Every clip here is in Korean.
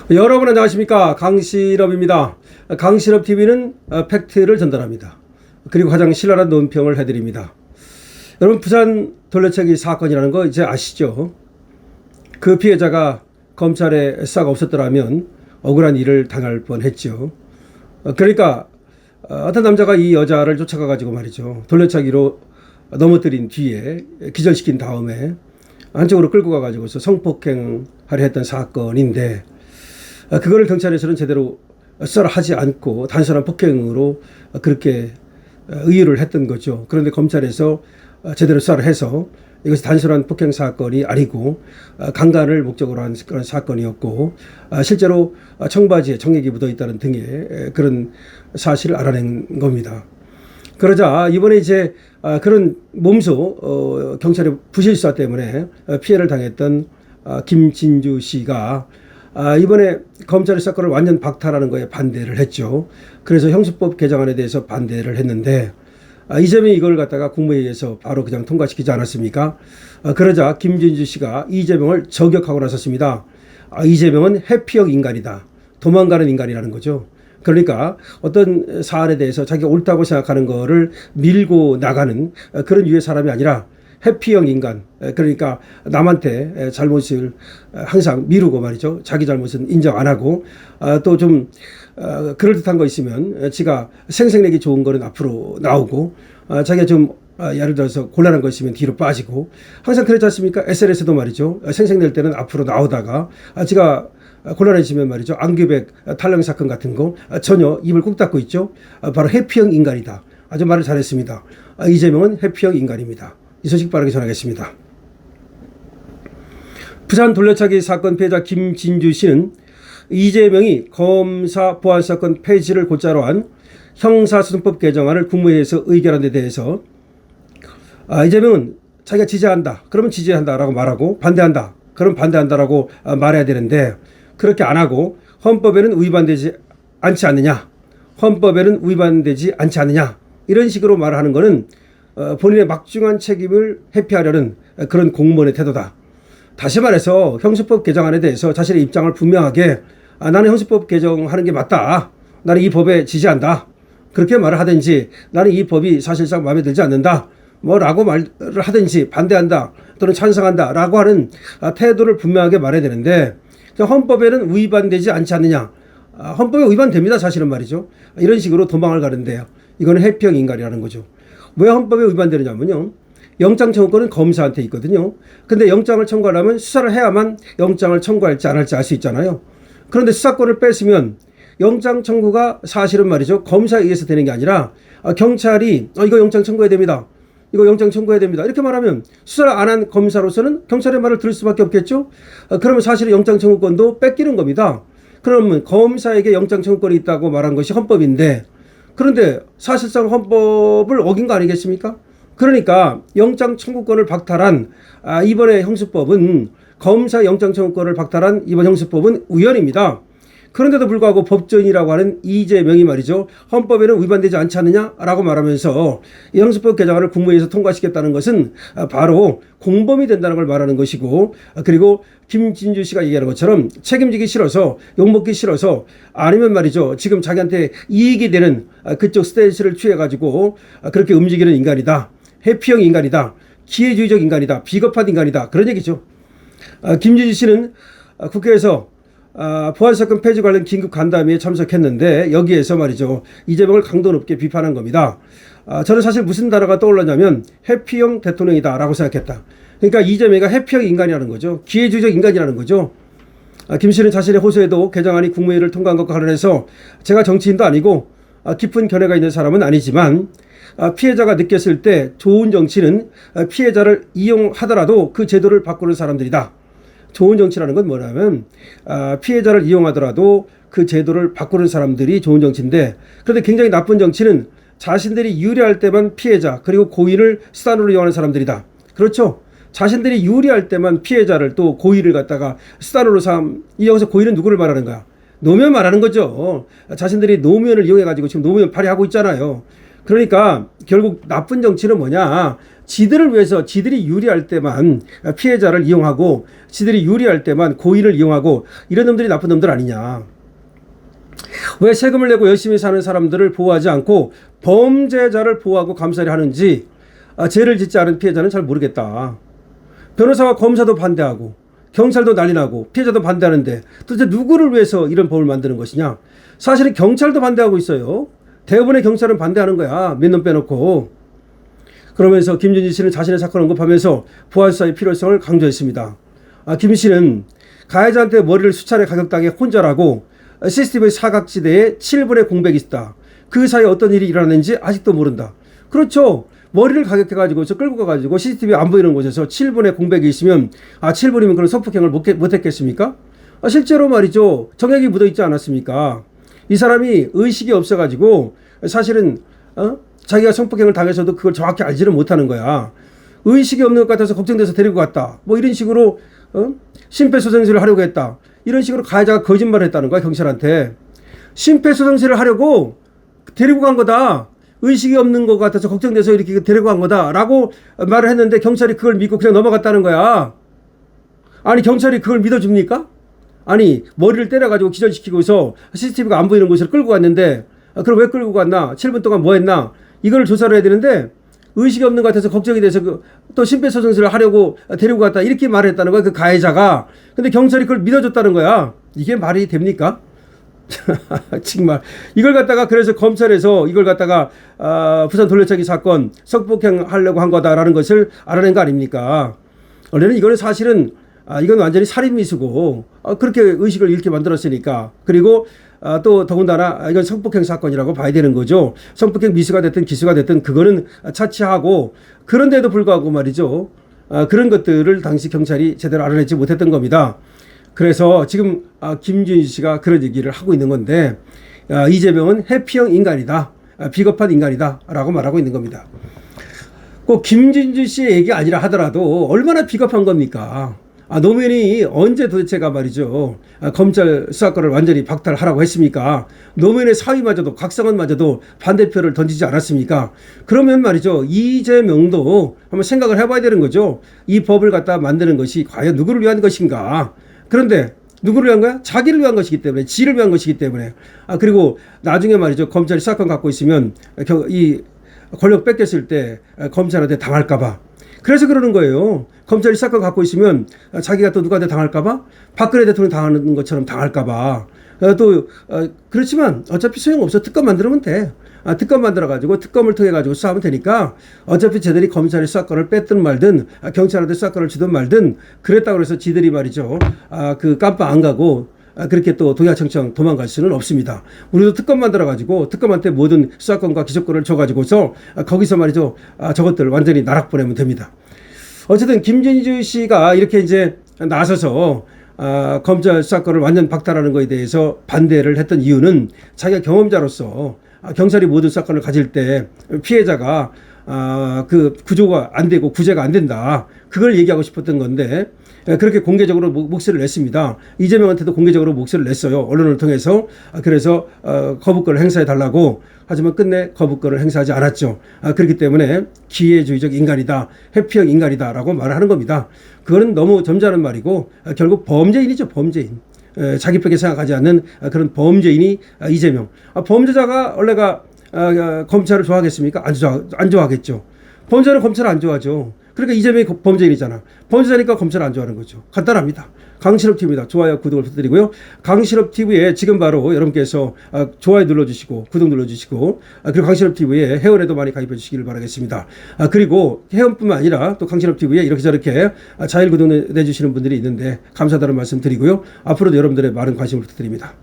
여러분 안녕하십니까? 강신업입니다. 강신업TV는 팩트를 전달합니다. 그리고 가장 신랄한 논평을 해드립니다. 여러분, 부산 돌려차기 사건이라는 거 이제 아시죠? 그 피해자가 검찰에 싹 없었더라면 억울한 일을 당할 뻔했죠. 그러니까 어떤 남자가 이 여자를 쫓아가 가지고 말이죠, 돌려차기로 넘어뜨린 뒤에 기절시킨 다음에 한쪽으로 끌고 가가지고서 성폭행하려 했던 사건인데, 그거를 경찰에서는 제대로 수사를 하지 않고 단순한 폭행으로 그렇게 의유를 했던 거죠. 그런데 검찰에서 제대로 수사를 해서 이것이 단순한 폭행 사건이 아니고 강간을 목적으로 한 그런 사건이었고, 실제로 청바지에 정액이 묻어 있다는 등의 그런 사실을 알아낸 겁니다. 그러자 이번에 이제 그런 몸소 경찰의 부실 수사 때문에 피해를 당했던 김진주 씨가 이번에 검찰의 사건을 완전 박탈하는 거에 반대를 했죠. 그래서 형수법 개정안에 대해서 반대를 했는데, 이재명이 이걸 갖다가 국무회의에서 바로 그냥 통과시키지 않았습니까? 그러자 김진주 씨가 이재명을 저격하고 나섰습니다. 이재명은 회피형 인간이다, 도망가는 인간이라는 거죠. 그러니까 어떤 사안에 대해서 자기가 옳다고 생각하는 거를 밀고 나가는 그런 유의 사람이 아니라 회피형 인간, 그러니까 남한테 잘못을 항상 미루고 말이죠, 자기 잘못은 인정 안 하고, 또 좀 그럴듯한 거 있으면 지가 생색내기 좋은 거는 앞으로 나오고, 자기가 좀 예를 들어서 곤란한 거 있으면 뒤로 빠지고, 항상 그랬지 않습니까? SNS도 말이죠, 생색낼 때는 앞으로 나오다가 지가 곤란해지면 말이죠, 안규백 탈영 사건 같은 거 전혀 입을 꾹 닫고 있죠. 바로 회피형 인간이다. 아주 말을 잘했습니다. 이재명은 회피형 인간입니다. 이 소식 빠르게 전하겠습니다. 부산 돌려차기 사건 피해자 김진주 씨는 이재명이 검사 보안 사건 폐지를 골자로 한 형사소송법 개정안을 국무회의에서 의결한 데 대해서 이재명은 자기가 지지한다 그러면 지지한다라고 말하고, 반대한다 그럼 반대한다라고 말해야 되는데, 그렇게 안 하고 헌법에는 위반되지 않지 않느냐, 헌법에는 위반되지 않지 않느냐, 이런 식으로 말을 하는 거는 본인의 막중한 책임을 회피하려는 그런 공무원의 태도다. 다시 말해서 형수법 개정안에 대해서 자신의 입장을 분명하게, 나는 형수법 개정하는 게 맞다, 나는 이 법에 지지한다, 그렇게 말을 하든지, 나는 이 법이 사실상 마음에 들지 않는다 라고 말을 하든지, 반대한다 또는 찬성한다 라고 하는 태도를 분명하게 말해야 되는데, 헌법에는 위반되지 않지 않느냐, 헌법에 위반됩니다 사실은 말이죠, 이런 식으로 도망을 가는데요, 이거는 회피형 인간이라는 거죠. 왜 헌법에 위반되느냐면요, 영장 청구권은 검사한테 있거든요. 근데 영장을 청구하려면 수사를 해야만 영장을 청구할지 안 할지 알 수 있잖아요. 그런데 수사권을 뺐으면 영장 청구가 사실은 말이죠, 검사에 의해서 되는 게 아니라 경찰이 이거 영장 청구해야 됩니다, 이거 영장 청구해야 됩니다, 이렇게 말하면 수사를 안 한 검사로서는 경찰의 말을 들을 수밖에 없겠죠. 그러면 사실은 영장 청구권도 뺏기는 겁니다. 그러면 검사에게 영장 청구권이 있다고 말한 것이 헌법인데, 그런데 사실상 헌법을 어긴 거 아니겠습니까? 그러니까 영장 청구권을 박탈한 이번에 형수법은, 검사 영장 청구권을 박탈한 이번 형수법은 우연입니다. 그런데도 불구하고 법조인이라고 하는 이재명이 말이죠, 헌법에는 위반되지 않지 않느냐라고 말하면서 이 형수법 개정안을 국무회의에서 통과시켰다는 것은 바로 공범이 된다는 걸 말하는 것이고, 그리고 김진주 씨가 얘기하는 것처럼 책임지기 싫어서, 욕먹기 싫어서, 아니면 말이죠 지금 자기한테 이익이 되는 그쪽 스탠스를 취해가지고 그렇게 움직이는 인간이다, 회피형 인간이다, 기회주의적 인간이다, 비겁한 인간이다, 그런 얘기죠. 김진주 씨는 국회에서 보안사건 폐지 관련 긴급 간담회에 참석했는데, 여기에서 말이죠 이재명을 강도 높게 비판한 겁니다. 저는 사실 무슨 단어가 떠올랐냐면 회피형 대통령이다 라고 생각했다. 그러니까 이재명이 회피형 인간이라는 거죠. 기회주의적 인간이라는 거죠. 김 씨는 자신의 호소에도 개정안이 국무회의를 통과한 것과 관련해서 제가 정치인도 아니고 깊은 견해가 있는 사람은 아니지만, 피해자가 느꼈을 때 좋은 정치는 피해자를 이용하더라도 그 제도를 바꾸는 사람들이다. 좋은 정치라는 건 뭐냐면 피해자를 이용하더라도 그 제도를 바꾸는 사람들이 좋은 정치인데, 그런데 굉장히 나쁜 정치는 자신들이 유리할 때만 피해자 그리고 고의를 수단으로 이용하는 사람들이다. 그렇죠? 자신들이 유리할 때만 피해자를 또 고의를 갖다가 수단으로 여기서 고의는 누구를 말하는 거야? 노무현 말하는 거죠. 자신들이 노무현을 이용해가지고 지금 노무현 발휘하고 있잖아요. 그러니까 결국 나쁜 정치는 뭐냐? 지들을 위해서 지들이 유리할 때만 피해자를 이용하고 지들이 유리할 때만 고의를 이용하고 이런 놈들이 나쁜 놈들 아니냐. 왜 세금을 내고 열심히 사는 사람들을 보호하지 않고 범죄자를 보호하고 감사를 하는지 죄를 짓지 않은 피해자는 잘 모르겠다. 변호사와 검사도 반대하고 경찰도 난리나고 피해자도 반대하는데 도대체 누구를 위해서 이런 법을 만드는 것이냐. 사실은 경찰도 반대하고 있어요. 대부분의 경찰은 반대하는 거야. 몇 놈 빼놓고. 그러면서 김준지 씨는 자신의 사건을 언급하면서 보안수사의 필요성을 강조했습니다. 김 씨는 가해자한테 머리를 수차례 가격당해 혼절하고 CCTV 사각지대에 7분의 공백이 있다. 그 사이에 어떤 일이 일어났는지 아직도 모른다. 그렇죠. 머리를 가격해가지고 끌고 가가지고 CCTV 안 보이는 곳에서 7분의 공백이 있으면 7분이면 그런 성폭행을 못했겠습니까? 실제로 말이죠. 정액이 묻어있지 않았습니까? 이 사람이 의식이 없어가지고 사실은 자기가 성폭행을 당해서도 그걸 정확히 알지는 못하는 거야. 의식이 없는 것 같아서 걱정돼서 데리고 갔다. 뭐 이런 식으로 심폐소생술을 하려고 했다. 이런 식으로 가해자가 거짓말을 했다는 거야. 경찰한테. 심폐소생술을 하려고 데리고 간 거다. 의식이 없는 것 같아서 걱정돼서 이렇게 데리고 간 거다 라고 말을 했는데 경찰이 그걸 믿고 그냥 넘어갔다는 거야. 아니 경찰이 그걸 믿어줍니까? 아니 머리를 때려가지고 기절시키고서 CCTV가 안 보이는 곳으로 끌고 갔는데 그럼 왜 끌고 갔나? 7분 동안 뭐 했나? 이걸 조사를 해야 되는데 의식이 없는 것 같아서 걱정이 돼서 또 심폐소생술을 하려고 데리고 갔다 이렇게 말을 했다는 거야. 그 가해자가. 근데 경찰이 그걸 믿어줬다는 거야. 이게 말이 됩니까? 정말 이걸 갖다가 그래서 검찰에서 이걸 갖다가 부산 돌려차기 사건 성폭행 하려고 한 거다라는 것을 알아낸 거 아닙니까? 원래는 이거는 사실은 이건 완전히 살인미수고 그렇게 의식을 잃게 만들었으니까. 그리고 또 더군다나 이건 성폭행 사건이라고 봐야 되는 거죠. 성폭행 미수가 됐든 기수가 됐든 그거는 차치하고 그런데도 불구하고 말이죠. 그런 것들을 당시 경찰이 제대로 알아내지 못했던 겁니다. 그래서 지금 김준지 씨가 그런 얘기를 하고 있는 건데 이재명은 회피형 인간이다. 비겁한 인간이다 라고 말하고 있는 겁니다. 꼭 김준지 씨의 얘기 아니라 하더라도 얼마나 비겁한 겁니까? 노무현이 언제 도대체가 말이죠. 검찰 수사권을 완전히 박탈하라고 했습니까? 노무현의 사위마저도 각성원마저도 반대표를 던지지 않았습니까? 그러면 말이죠. 이재명도 한번 생각을 해봐야 되는 거죠. 이 법을 갖다 만드는 것이 과연 누구를 위한 것인가? 그런데 누구를 위한 거야? 자기를 위한 것이기 때문에, 지를 위한 것이기 때문에. 그리고 나중에 말이죠. 검찰이 사건 갖고 있으면 이 권력 뺏겼을 때 검찰한테 당할까봐. 그래서 그러는 거예요. 검찰이 사건 갖고 있으면 자기가 또 누구한테 당할까봐, 박근혜 대통령 당하는 것처럼 당할까봐. 또 그렇지만 어차피 소용없어. 특검 만들면 돼. 특검 만들어가지고 특검을 통해가지고 수사하면 되니까 어차피 쟤들이 검찰이 수사권을 뺐든 말든 경찰한테 수사권을 주든 말든 그랬다고 해서 지들이 말이죠. 그 깜빡 안 가고 그렇게 또 동야청청 도망갈 수는 없습니다. 우리도 특검 만들어가지고 특검한테 모든 수사권과 기소권을 줘가지고서 거기서 말이죠. 저것들을 완전히 나락 보내면 됩니다. 어쨌든 김준지 씨가 이렇게 이제 나서서 검찰 수사권을 완전 박탈하는 것에 대해서 반대를 했던 이유는 자기가 경험자로서 경찰이 모든 사건을 가질 때 피해자가 그 구조가 안 되고 구제가 안 된다. 그걸 얘기하고 싶었던 건데 그렇게 공개적으로 목소리를 냈습니다. 이재명한테도 공개적으로 목소리를 냈어요. 언론을 통해서. 그래서 거부권을 행사해 달라고. 하지만 끝내 거부권을 행사하지 않았죠. 그렇기 때문에 기회주의적 인간이다. 회피형 인간이다. 라고 말을 하는 겁니다. 그거는 너무 점잖은 말이고 결국 범죄인이죠. 범죄인. 자기밖에 생각하지 않는 그런 범죄인이 이재명. 범죄자가 원래가 검찰을 좋아하겠습니까? 안 좋아하겠죠. 범죄자는 검찰을 안 좋아하죠. 그러니까 이재명이 범죄인이잖아. 범죄자니까 검찰을 안 좋아하는 거죠. 간단합니다. 강신업TV입니다. 좋아요, 구독을 부탁드리고요. 강신업TV에 지금 바로 여러분께서 좋아요 눌러주시고 구독 눌러주시고 그리고 강신업TV에 회원에도 많이 가입해 주시기를 바라겠습니다. 그리고 회원뿐만 아니라 또 강신업TV에 이렇게 저렇게 자율 구독 내주시는 분들이 있는데 감사하다는 말씀 드리고요. 앞으로도 여러분들의 많은 관심을 부탁드립니다.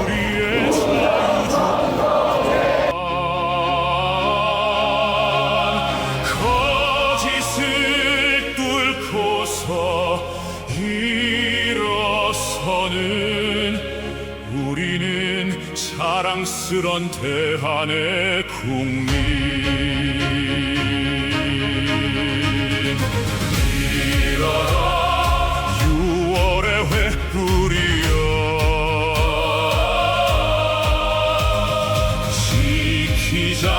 우리의 자랑스런 대한의 국민 일어나 6월의 회부리여 지키자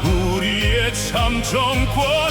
우리의 참 정권